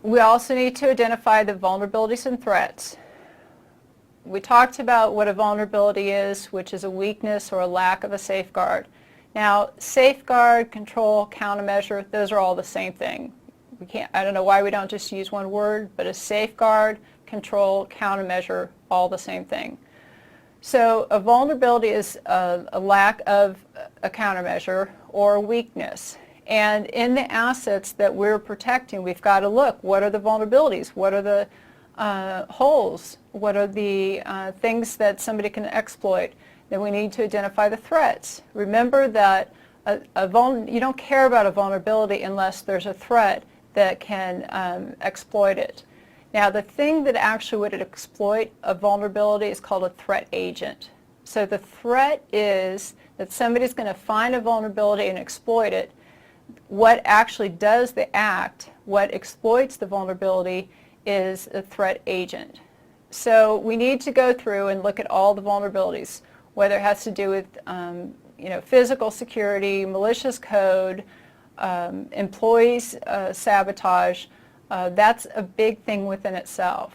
We also need to identify the vulnerabilities and threats. We talked about what a vulnerability is, which is a weakness or a lack of a safeguard. Now, safeguard, control, countermeasure, those are all the same thing. I don't know why we don't just use one word, but a safeguard, control, countermeasure, all the same thing. So a vulnerability is a lack of a countermeasure or a weakness. And in the assets that we're protecting, we've got to look, what are the vulnerabilities? What are the holes? What are the things that somebody can exploit? Then we need to identify the threats. Remember that you don't care about a vulnerability unless there's a threat that can exploit it. Now, the thing that actually would exploit a vulnerability is called a threat agent. So the threat is that somebody's going to find a vulnerability and exploit it. What actually does the act, what exploits the vulnerability, is a threat agent. So we need to go through and look at all the vulnerabilities, whether it has to do with physical security, malicious code, employees sabotage. That's a big thing within itself.